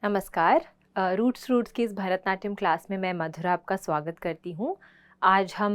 नमस्कार। रूट्स की इस भरतनाट्यम क्लास में मैं मधुरा आपका स्वागत करती हूँ। आज हम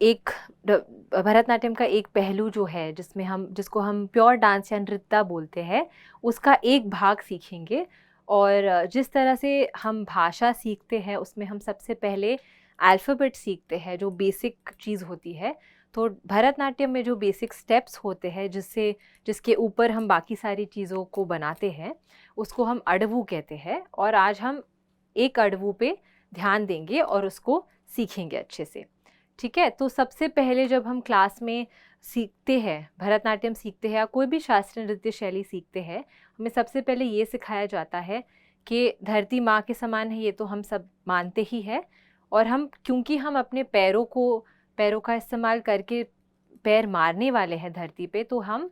एक भरतनाट्यम का एक पहलू जो है जिसको हम प्योर डांस या नृत्य बोलते हैं, उसका एक भाग सीखेंगे। और जिस तरह से हम भाषा सीखते हैं उसमें हम सबसे पहले अल्फ़ाबेट सीखते हैं, जो बेसिक चीज़ होती है। तो भरतनाट्यम में जो बेसिक स्टेप्स होते हैं जिसके ऊपर हम बाकी सारी चीज़ों को बनाते हैं, उसको हम अड़वू कहते हैं। और आज हम एक अड़वू पे ध्यान देंगे और उसको सीखेंगे अच्छे से। ठीक है, तो सबसे पहले जब हम क्लास में सीखते हैं, भरतनाट्यम सीखते हैं या कोई भी शास्त्रीय नृत्य शैली सीखते हैं, हमें सबसे पहले ये सिखाया जाता है कि धरती माँ के समान है, ये तो हम सब मानते ही हैं। और क्योंकि हम अपने पैरों का इस्तेमाल करके पैर मारने वाले हैं धरती पे, तो हम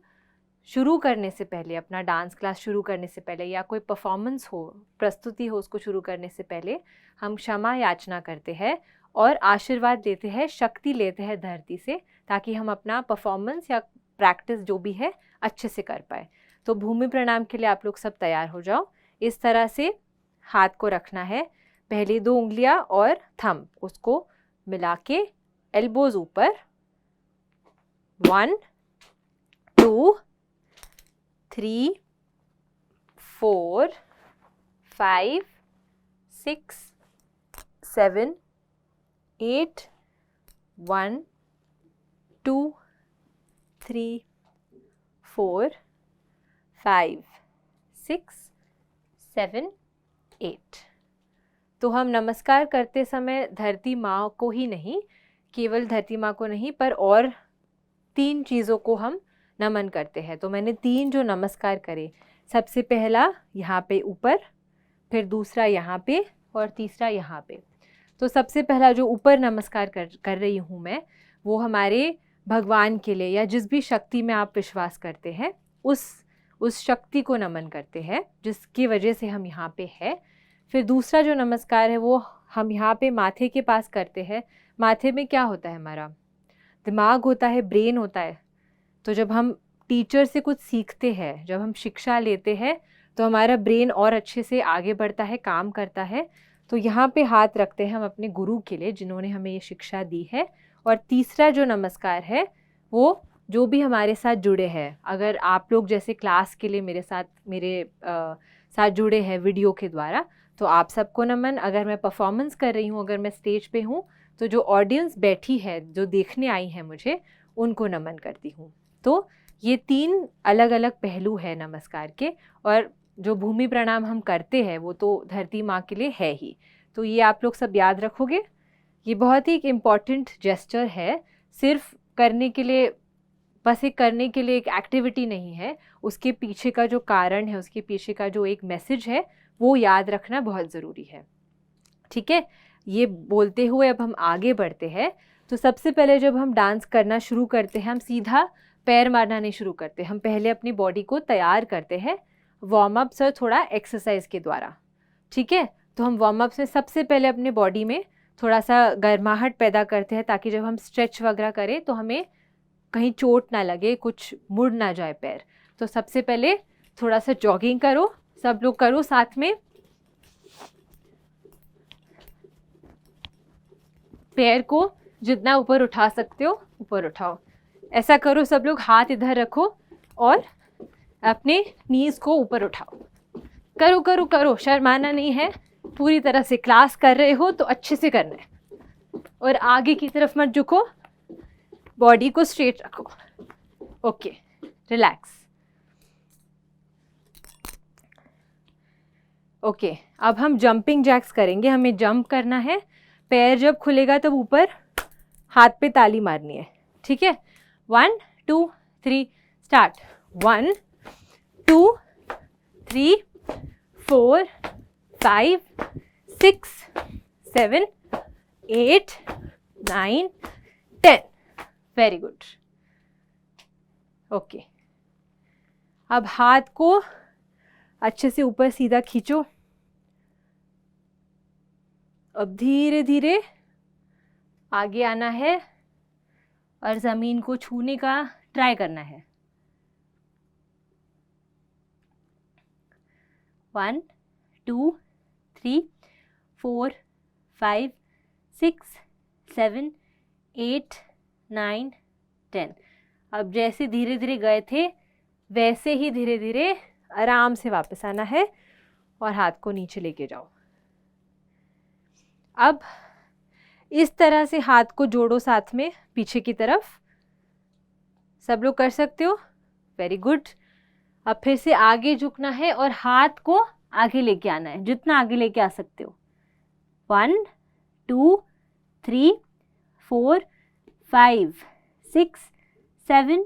शुरू करने से पहले, अपना डांस क्लास शुरू करने से पहले या कोई परफॉर्मेंस हो, प्रस्तुति हो, उसको शुरू करने से पहले हम क्षमा याचना करते हैं और आशीर्वाद लेते हैं, शक्ति लेते हैं धरती से, ताकि हम अपना परफॉर्मेंस या प्रैक्टिस जो भी है अच्छे से कर पाए। तो भूमि प्रणाम के लिए आप लोग सब तैयार हो जाओ। इस तरह से हाथ को रखना है, पहली 2 उंगलियां और थंब उसको मिला के एल्बोज ऊपर। 1 2 3 4 5 6 7 8 1 2 3 4 5 6 7 8। तो हम नमस्कार करते समय धरती माँ को ही नहीं, केवल धरती माँ को नहीं, पर और 3 चीज़ों को हम नमन करते हैं। तो मैंने 3 जो नमस्कार करे, सबसे पहला यहाँ पे ऊपर, फिर दूसरा यहाँ पे और तीसरा यहाँ पे। तो सबसे पहला जो ऊपर नमस्कार कर रही हूँ मैं, वो हमारे भगवान के लिए या जिस भी शक्ति में आप विश्वास करते हैं उस शक्ति को नमन करते हैं जिसकी वजह से हम यहाँ पे है। फिर दूसरा जो नमस्कार है वो हम यहाँ पे माथे के पास करते हैं। माथे में क्या होता है? हमारा दिमाग होता है, ब्रेन होता है। तो जब हम टीचर से कुछ सीखते हैं, जब हम शिक्षा लेते हैं, तो हमारा ब्रेन और अच्छे से आगे बढ़ता है, काम करता है। तो यहाँ पे हाथ रखते हैं हम अपने गुरु के लिए, जिन्होंने हमें ये शिक्षा दी है। और तीसरा जो नमस्कार है वो जो भी हमारे साथ जुड़े हैं, अगर आप लोग जैसे क्लास के लिए मेरे साथ जुड़े हैं वीडियो के द्वारा, तो आप सबको नमन। अगर मैं परफॉर्मेंस कर रही हूँ, अगर मैं स्टेज पे हूँ, तो जो ऑडियंस बैठी है, जो देखने आई है मुझे, उनको नमन करती हूँ। तो ये 3 अलग अलग पहलू है नमस्कार के। और जो भूमि प्रणाम हम करते हैं वो तो धरती माँ के लिए है ही। तो ये आप लोग सब याद रखोगे। ये बहुत ही एक इम्पॉर्टेंट जेस्चर है, सिर्फ करने के लिए, बस एक करने के लिए एक एक्टिविटी नहीं है। उसके पीछे का जो कारण है, उसके पीछे का जो एक मैसेज है, वो याद रखना बहुत ज़रूरी है। ठीक है, ये बोलते हुए अब हम आगे बढ़ते हैं। तो सबसे पहले जब हम डांस करना शुरू करते हैं, हम सीधा पैर मारना नहीं शुरू करते। हम पहले अपनी बॉडी को तैयार करते हैं वार्म अप से, थोड़ा एक्सरसाइज के द्वारा। ठीक है, तो हम वार्म अप से सबसे पहले अपने बॉडी में थोड़ा सा गर्माहट पैदा करते हैं, ताकि जब हम स्ट्रेच वगैरह करें तो हमें कहीं चोट ना लगे, कुछ मुड़ ना जाए पैर। तो सबसे पहले थोड़ा सा जॉगिंग करो, सब लोग करो साथ में। पैर को जितना ऊपर उठा सकते हो ऊपर उठाओ, ऐसा करो सब लोग। हाथ इधर रखो और अपने नीज को ऊपर उठाओ। करो करो करो, शर्माना नहीं है, पूरी तरह से क्लास कर रहे हो तो अच्छे से करना है। और आगे की तरफ मत झुको, बॉडी को स्ट्रेट रखो। Okay, relax. ओके, अब हम जंपिंग जैक्स करेंगे। हमें जंप करना है, पैर जब खुलेगा तब ऊपर हाथ पे ताली मारनी है। ठीक है, 1 2 3 स्टार्ट। 1 2 3 4 5 6 7 8 9 10। Very good. ओके, अब हाथ को अच्छे से ऊपर सीधा खींचो। अब धीरे धीरे आगे आना है और ज़मीन को छूने का ट्राई करना है। 1 2 3 4 5 6 7 8 9 10। अब जैसे धीरे धीरे गए थे वैसे ही धीरे धीरे आराम से वापस आना है और हाथ को नीचे लेके जाओ। अब इस तरह से हाथ को जोड़ो साथ में पीछे की तरफ। सब लोग कर सकते हो? Very good. अब फिर से आगे झुकना है और हाथ को आगे लेके आना है, जितना आगे लेके आ सकते हो। 1 2 3 4 5 6 7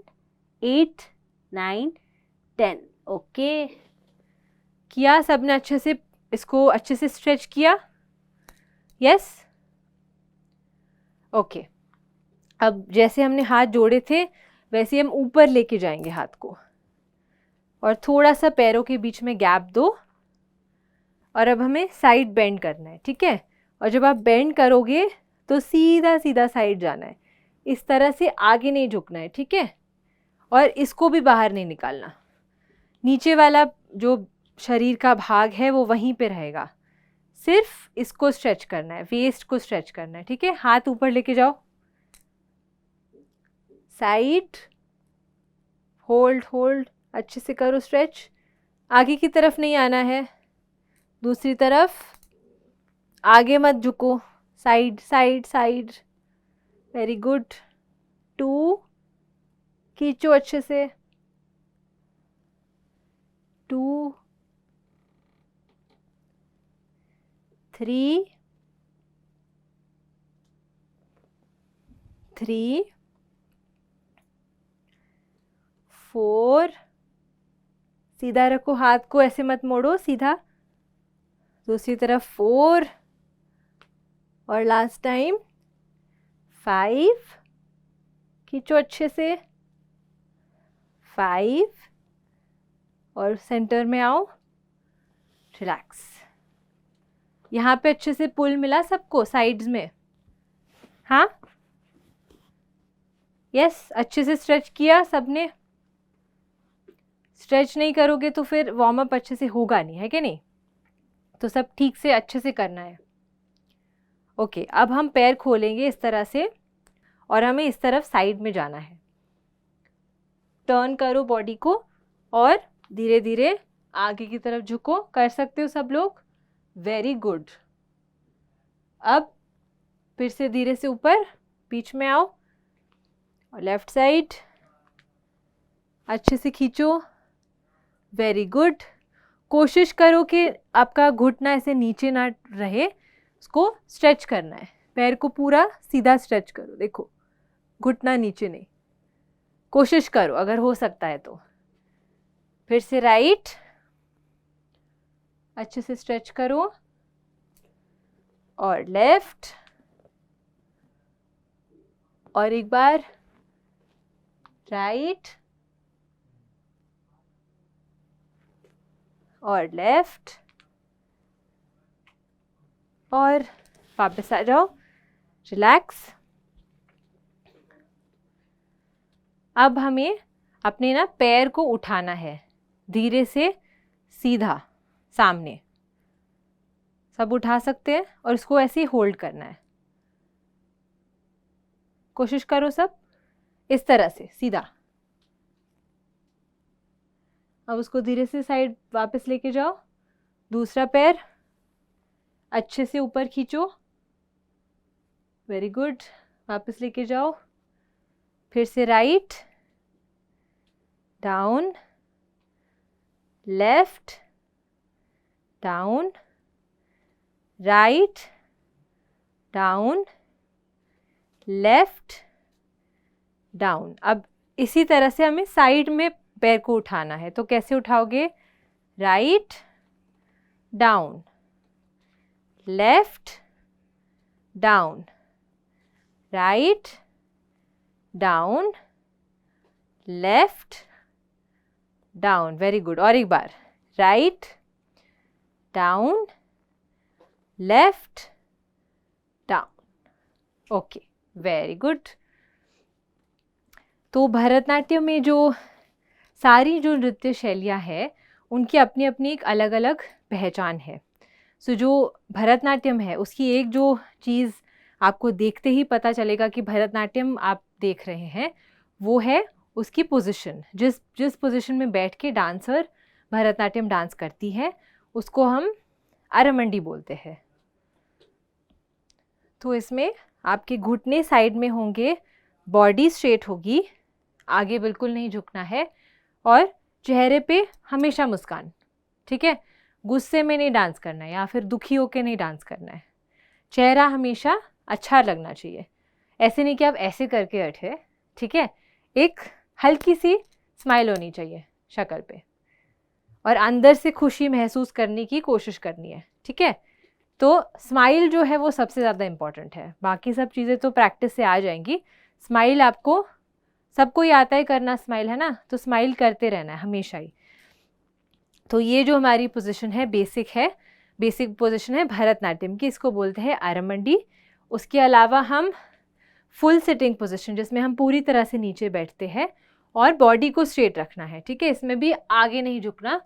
8 9 10। ओके, किया सबने अच्छे से? इसको अच्छे से स्ट्रेच किया? Yes, okay. अब जैसे हमने हाथ जोड़े थे वैसे हम ऊपर लेके जाएंगे हाथ को और थोड़ा सा पैरों के बीच में गैप दो। और अब हमें साइड बेंड करना है, ठीक है? और जब आप बेंड करोगे तो सीधा सीधा साइड जाना है, इस तरह से आगे नहीं झुकना है, ठीक है? और इसको भी बाहर नहीं निकालना, नीचे वाला जो शरीर का भाग है वो वहीं पे रहेगा, सिर्फ इसको स्ट्रेच करना है, वेस्ट को स्ट्रेच करना है, ठीक है? हाथ ऊपर लेके जाओ, साइड, होल्ड होल्ड, अच्छे से करो स्ट्रेच। आगे की तरफ नहीं आना है, दूसरी तरफ, आगे मत झुको, side side side. Very good. 2, खींचो अच्छे से, 2 3 3 4, सीधा रखो हाथ को, ऐसे मत मोड़ो, सीधा। दूसरी तरफ 4 और लास्ट टाइम 5, खींचो अच्छे से, 5 और सेंटर में आओ, रिलैक्स। यहाँ पे अच्छे से पुल मिला सबको साइड्स में? हाँ, यस, अच्छे से स्ट्रेच किया सबने? स्ट्रेच नहीं करोगे तो फिर वार्म अप अच्छे से होगा नहीं, है कि नहीं? तो सब ठीक से अच्छे से करना है। ओके, अब हम पैर खोलेंगे इस तरह से और हमें इस तरफ साइड में जाना है। टर्न करो बॉडी को और धीरे धीरे आगे की तरफ झुको। कर सकते हो सब लोग? Very good. अब फिर से धीरे से ऊपर, बीच में आओ और लेफ्ट साइड, अच्छे से खींचो। Very good. कोशिश करो कि आपका घुटना ऐसे नीचे ना रहे, उसको स्ट्रेच करना है। पैर को पूरा सीधा स्ट्रेच करो, देखो घुटना नीचे नहीं, कोशिश करो अगर हो सकता है तो। फिर से राइट, अच्छे से स्ट्रेच करो, और लेफ्ट, और एक बार राइट और लेफ्ट, और वापस आ जाओ, रिलैक्स। अब हमें अपने ना पैर को उठाना है धीरे से सीधा सामने। सब उठा सकते हैं और इसको ऐसे ही होल्ड करना है। कोशिश करो सब, इस तरह से सीधा। अब उसको धीरे से साइड वापस लेके जाओ। दूसरा पैर अच्छे से ऊपर खींचो, वेरी गुड। वापस लेके जाओ। फिर से right, down, left, down, right, down, left, down. अब इसी तरह से हमें साइड में पैर को उठाना है, तो कैसे उठाओगे? Right, down, left, down, right, down, left, down. Very good. और एक बार, right, down, left, down. Okay, very good. तो भरतनाट्यम में जो सारी जो नृत्य शैलियाँ हैं उनकी अपनी अपनी एक अलग अलग पहचान है। सो जो भरतनाट्यम है उसकी एक जो चीज़ आपको देखते ही पता चलेगा कि भरतनाट्यम आप देख रहे हैं, वो है उसकी पोजीशन। जिस जिस पोजीशन में बैठ के डांसर भरतनाट्यम डांस करती है उसको हम अरमंडी बोलते हैं। तो इसमें आपके घुटने साइड में होंगे, बॉडी स्ट्रेट होगी, आगे बिल्कुल नहीं झुकना है, और चेहरे पे हमेशा मुस्कान, ठीक है। गुस्से में नहीं डांस करना है या फिर दुखी होकर नहीं डांस करना है। चेहरा हमेशा अच्छा लगना चाहिए, ऐसे नहीं कि आप ऐसे करके बैठे, ठीक है। एक हल्की सी स्माइल होनी चाहिए शक्ल पे और अंदर से खुशी महसूस करने की कोशिश करनी है, ठीक है। तो स्माइल जो है वो सबसे ज़्यादा इम्पॉर्टेंट है, बाकी सब चीज़ें तो प्रैक्टिस से आ जाएंगी। स्माइल आपको सबको ही आता है करना, स्माइल है ना, तो स्माइल करते रहना है हमेशा ही। तो ये जो हमारी पोजीशन है बेसिक है, बेसिक पोजीशन है भरतनाट्यम की, इसको बोलते हैं अरमंडी। उसके अलावा हम फुल सिटिंग पोजीशन जिसमें हम पूरी तरह से नीचे बैठते हैं और बॉडी को स्ट्रेट रखना है, ठीक है। इसमें भी आगे नहीं झुकना,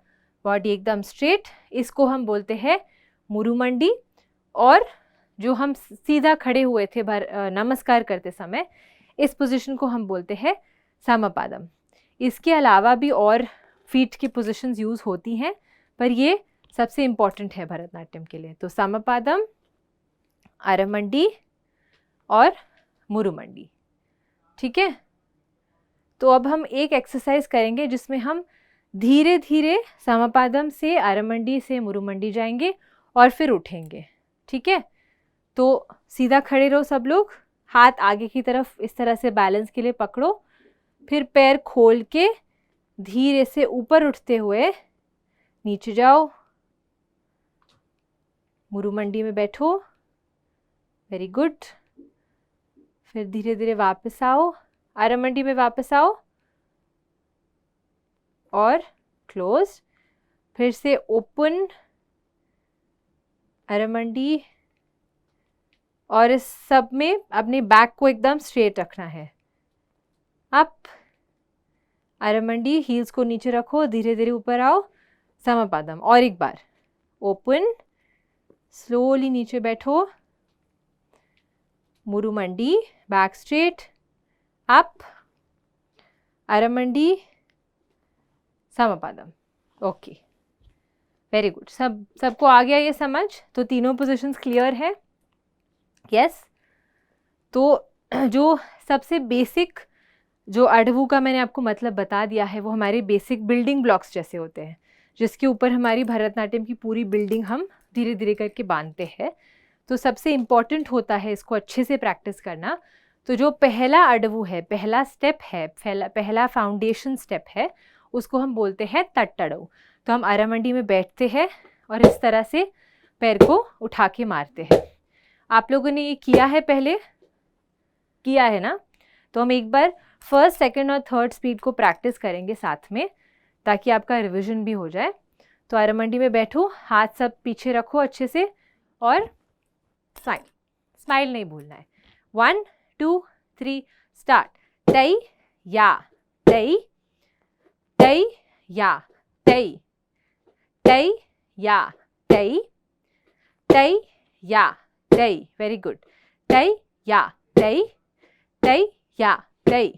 बॉडी एकदम स्ट्रेट, इसको हम बोलते हैं मुरुमंडी। और जो हम सीधा खड़े हुए थे नमस्कार करते समय, इस पोजीशन को हम बोलते हैं समपादम। इसके अलावा भी और फीट की पोजीशंस यूज़ होती हैं, पर ये सबसे इम्पॉर्टेंट है भरतनाट्यम के लिए। तो समपादम, अरमंडी और मुरुमंडी, ठीक है। तो अब हम एक एक्सरसाइज करेंगे जिसमें हम धीरे धीरे समपादम से अरमंडी से मुरुमंडी जाएंगे और फिर उठेंगे, ठीक है। तो सीधा खड़े रहो सब लोग, हाथ आगे की तरफ इस तरह से बैलेंस के लिए पकड़ो, फिर पैर खोल के धीरे से ऊपर उठते हुए नीचे जाओ, मुरुमंडी में बैठो, वेरी गुड। फिर धीरे धीरे वापस आओ, अरमंडी में वापस आओ और क्लोज, फिर से ओपन, अरमंडी, और इस सब में अपने बैक को एकदम स्ट्रेट रखना है। अप, अरमंडी, हील्स को नीचे रखो, धीरे धीरे ऊपर आओ, समपादम, और एक बार ओपन, स्लोली नीचे बैठो, muzhumandi, back straight, up, aramandi, samapadam. Okay, very good. सबको आ गया ये समझ? तो तीनों पोजीशंस क्लियर है? यस। तो जो सबसे बेसिक जो अडवू का मैंने आपको मतलब बता दिया है, वो हमारे बेसिक बिल्डिंग ब्लॉक्स जैसे होते हैं, जिसके ऊपर हमारी भरतनाट्यम की पूरी बिल्डिंग हम धीरे धीरे करके बांधते हैं। तो सबसे इम्पॉर्टेंट होता है इसको अच्छे से प्रैक्टिस करना। तो जो पहला अडवू है, पहला स्टेप है, पहला फाउंडेशन स्टेप है, उसको हम बोलते हैं तट्टड़ऊ। तो हम अरमंडी में बैठते हैं और इस तरह से पैर को उठा के मारते हैं। आप लोगों ने ये किया है, पहले किया है ना? तो हम एक बार फर्स्ट, सेकंड और थर्ड स्पीड को प्रैक्टिस करेंगे साथ में, ताकि आपका रिवीजन भी हो जाए। तो अरमंडी में बैठो, हाथ सब पीछे रखो अच्छे से, और स्माइल, स्माइल नहीं भूलना है। 1 2 3 स्टार्ट। तई या तई, तई या तई, तई या तई, तई या तई, वेरी गुड। तई या तई, तई या तई,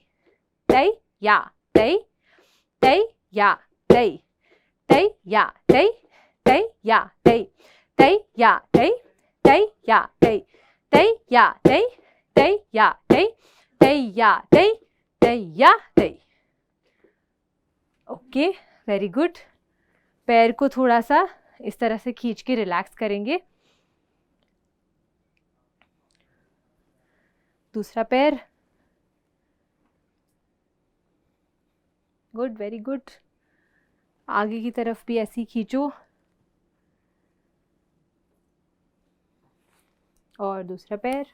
तई या तई, तई या तई, तई या तई, तई या तई, तई या तई, तई या तई, तई या तई, तई या तई, तई या तई, तई या तई। Okay, very good. पैर को थोड़ा सा इस तरह से खींच के रिलैक्स करेंगे। दूसरा पैर, गुड, वेरी गुड। आगे की तरफ भी ऐसे ही खींचो, और दूसरा पैर,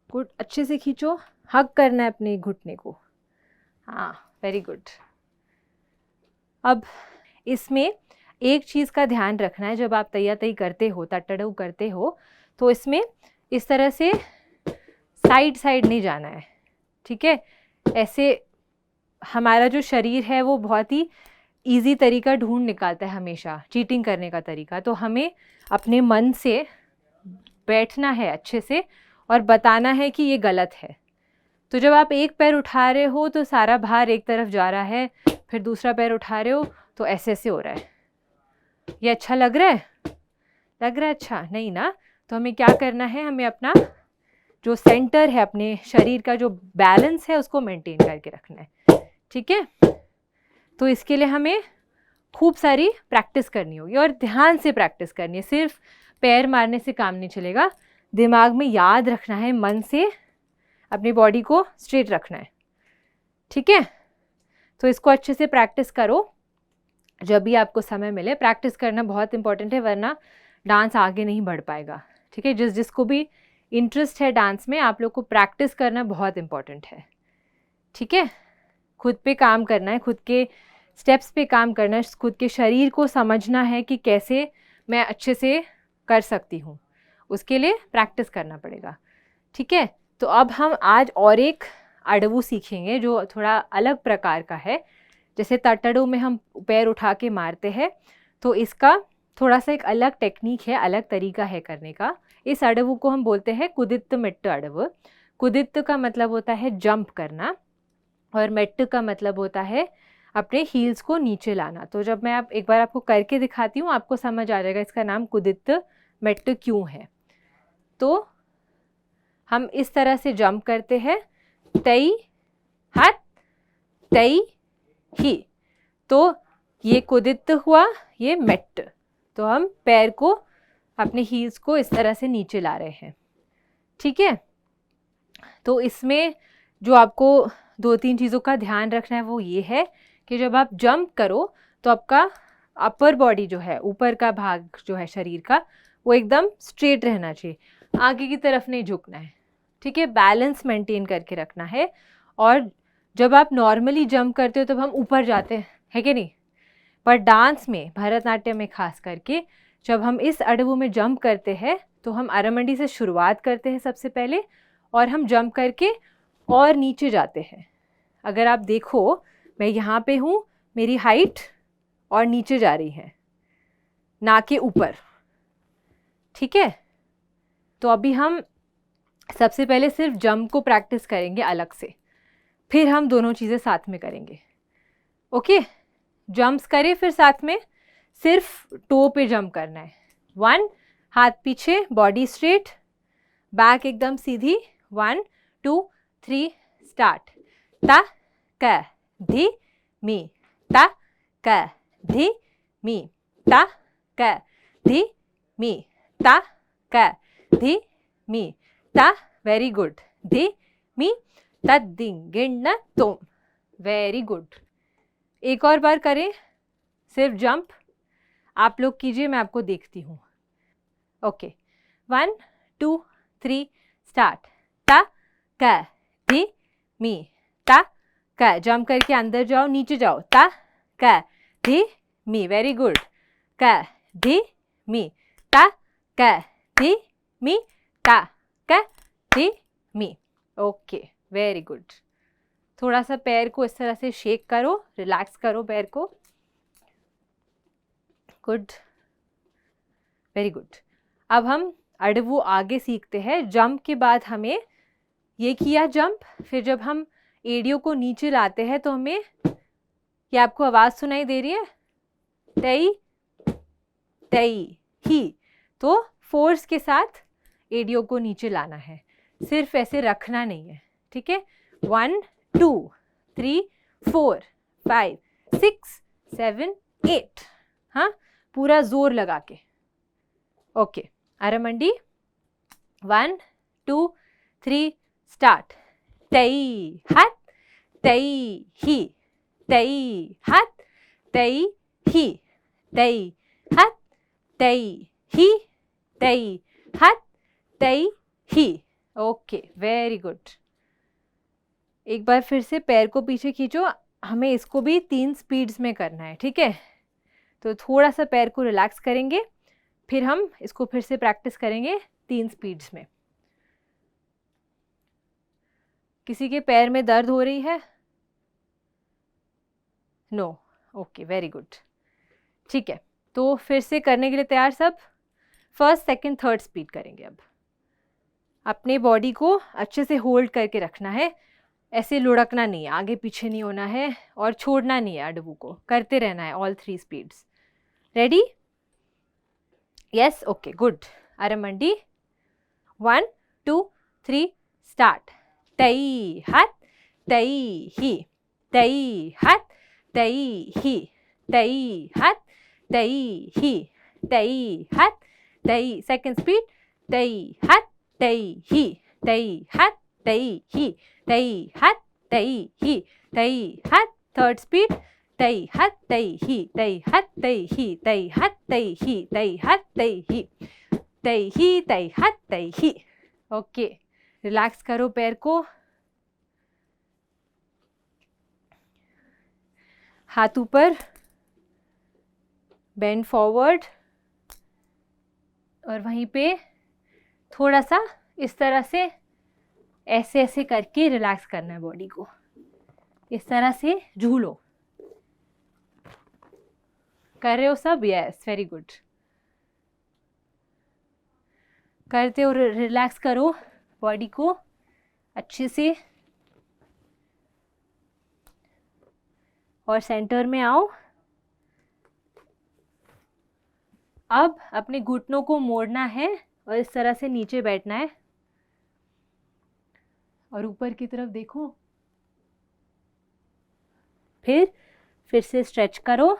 गुड, अच्छे से खींचो, हग करना है अपने घुटने को। हाँ, वेरी गुड। अब इसमें एक चीज़ का ध्यान रखना है, जब आप तैया तई करते हो, तट्टड़ऊ करते हो, तो इसमें इस तरह से साइड साइड नहीं जाना है, ठीक है। ऐसे हमारा जो शरीर है वो बहुत ही ईजी तरीका ढूंढ निकालता है हमेशा, चीटिंग करने का तरीका। तो हमें अपने मन से बैठना है अच्छे से और बताना है कि ये गलत है। तो जब आप एक पैर उठा रहे हो तो सारा भार एक तरफ जा रहा है, फिर दूसरा पैर उठा रहे हो तो ऐसे ऐसे हो रहा है। ये अच्छा लग रहा है? लग रहा है अच्छा? नहीं ना। तो हमें क्या करना है, हमें अपना जो सेंटर है, अपने शरीर का जो बैलेंस है उसको मेंटेन करके रखना है। ठीक है, तो इसके लिए हमें खूब सारी प्रैक्टिस करनी होगी और ध्यान से प्रैक्टिस करनी है। सिर्फ पैर मारने से काम नहीं चलेगा, दिमाग में याद रखना है, मन से अपनी बॉडी को स्ट्रेट रखना है। ठीक है, तो इसको अच्छे से प्रैक्टिस करो। जब भी आपको समय मिले प्रैक्टिस करना बहुत इंपॉर्टेंट है, वरना डांस आगे नहीं बढ़ पाएगा। ठीक है, जिसको भी इंटरेस्ट है डांस में, आप लोग को प्रैक्टिस करना बहुत इंपॉर्टेंट है। ठीक है, खुद पे काम करना है, खुद के स्टेप्स पे काम करना है, खुद के शरीर को समझना है कि कैसे मैं अच्छे से कर सकती हूँ, उसके लिए प्रैक्टिस करना पड़ेगा। ठीक है, तो अब हम आज और एक अडवू सीखेंगे जो थोड़ा अलग प्रकार का है। जैसे तट्टड़ू में हम पैर उठा के मारते हैं, तो इसका थोड़ा सा एक अलग टेक्निक है, अलग तरीका है करने का। इस अडवू को हम बोलते हैं कुदित्त मेट्टु अडवू। कुदित्त का मतलब होता है जंप करना और मेट्टु का मतलब होता है अपने हील्स को नीचे लाना। तो जब मैं एक बार आपको करके दिखाती हूँ, आपको समझ आ जाएगा इसका नाम कुदित्त मेट्टु क्यों है। तो हम इस तरह से जंप करते हैं, तई हाथ तई ही। तो ये कुदित्त हुआ, ये मेट्ट। तो हम पैर को, अपने हील्स को इस तरह से नीचे ला रहे हैं। ठीक है, तो इसमें जो आपको 2-3 चीज़ों का ध्यान रखना है वो ये है कि जब आप जंप करो तो आपका अपर बॉडी जो है, ऊपर का भाग जो है शरीर का, वो एकदम स्ट्रेट रहना चाहिए, आगे की तरफ नहीं झुकना है। ठीक है, बैलेंस मेंटेन करके रखना है। और जब आप नॉर्मली जंप करते हो तब हम ऊपर जाते हैं, है कि नहीं? पर डांस में, भरतनाट्यम में खास करके, जब हम इस अडवू में जंप करते हैं तो हम अरमंडी से शुरुआत करते हैं सबसे पहले, और हम जंप करके और नीचे जाते हैं। अगर आप देखो, मैं यहाँ पे हूँ, मेरी हाइट और नीचे जा रही है, ना कि ऊपर। ठीक है, तो अभी हम सबसे पहले सिर्फ जंप को प्रैक्टिस करेंगे अलग से, फिर हम दोनों चीज़ें साथ में करेंगे। ओके, जंप्स करें, फिर साथ में सिर्फ टो पे जंप करना है। 1, हाथ पीछे, बॉडी स्ट्रेट, बैक एकदम सीधी। 1 2 3 स्टार्ट। ता क धी मी, ता क धी मी, ता क धी मी, ता क धी मी, ता। Very good. धी मी तद्दिंगिण तोम। Very good. एक और बार करें, सिर्फ जंप आप लोग कीजिए, मैं आपको देखती हूँ। Okay, 1 2 3 start. ता क धी मी, ता क, जंप करके अंदर जाओ, नीचे जाओ, ता क धी मी। Very good. क धी मी, ता क धी मी, ता क धी मी। Okay, very good. थोड़ा सा पैर को इस तरह से शेक करो, रिलैक्स करो पैर को। Good, very good. अब हम अडवू आगे सीखते हैं। जंप के बाद हमें ये किया जंप, फिर जब हम एड़ियों को नीचे लाते हैं तो हमें, ये आपको आवाज़ सुनाई दे रही है, तई तई ही। तो फोर्स के साथ एड़ियों को नीचे लाना है, सिर्फ ऐसे रखना नहीं है। ठीक है, 1 2 3 4 5 6 7 8। हाँ, पूरा जोर लगा के। Okay, aramandi 1 2 3 start. तई हाथ तई ही, तई हाथ तई ही, तई हाथ तई ही, तई हाथ तई ही। Okay, very good. एक बार फिर से पैर को पीछे खींचो, हमें इसको भी 3 स्पीड्स में करना है। ठीक है, तो थोड़ा सा पैर को रिलैक्स करेंगे, फिर हम इसको फिर से प्रैक्टिस करेंगे 3 स्पीड्स में। किसी के पैर में दर्द हो रही है? No, okay, very good. ठीक है, तो फिर से करने के लिए तैयार सब? फर्स्ट, सेकंड, थर्ड स्पीड करेंगे। अब अपने बॉडी को अच्छे से होल्ड करके रखना है, ऐसे लुढ़कना नहीं है, आगे पीछे नहीं होना है और छोड़ना नहीं है अडवू को, करते रहना है all 3 speeds. Ready? Yes, okay, good. Aramandi, 1 2 3 start. तई हाथ, तई ही, तई हाथ, तई ही, तई हाथ, तई ही, तई हाथ, तई। सेकंड स्पीड, तई हाथ, तई ही, तई हाथ, तई ही, तई हाथ, तई ही, तई हाथ। थर्ड स्पीड, तई हाथ, तई ही, तई हाथ, तई ही, तई हाथ, तई ही, तई हाथ, तई ही, तई ही, तई हाथ, तई ही। ओके, रिलैक्स करो पैर को, हाथ ऊपर, बेंड फॉरवर्ड, और वहीं पे थोड़ा सा इस तरह से ऐसे ऐसे करके रिलैक्स करना है बॉडी को, इस तरह से झूलो। कर रहे हो सब? Yes, very good. करते हो, रिलैक्स करो बॉडी को अच्छे से और सेंटर में आओ। अब अपने घुटनों को मोड़ना है और इस तरह से नीचे बैठना है और ऊपर की तरफ देखो। फिर से स्ट्रेच करो,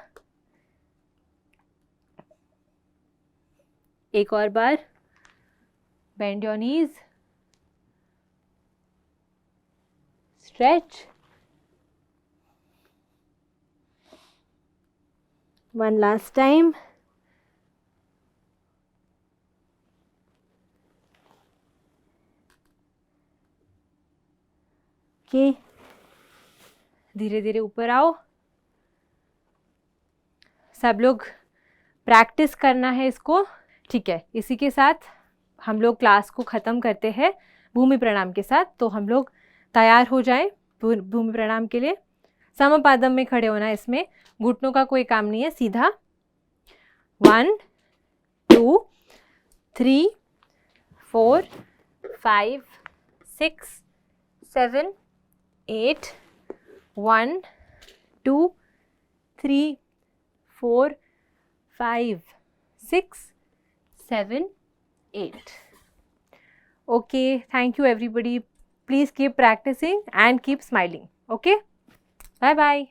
एक और बार, bend your knees, stretch, one last time. Okay, धीरे धीरे ऊपर आओ। सब लोग प्रैक्टिस करना है इसको, ठीक है? इसी के साथ हम लोग क्लास को ख़त्म करते हैं भूमि प्रणाम के साथ। तो हम लोग तैयार हो जाएं भूमि प्रणाम के लिए। समपादम में खड़े होना है, इसमें घुटनों का कोई काम नहीं है, सीधा 1 2 3 4 5 6 7 8 1 2 3 4 5 6 7 8. Okay, thank you everybody. Please keep practicing and keep smiling. Okay, bye bye.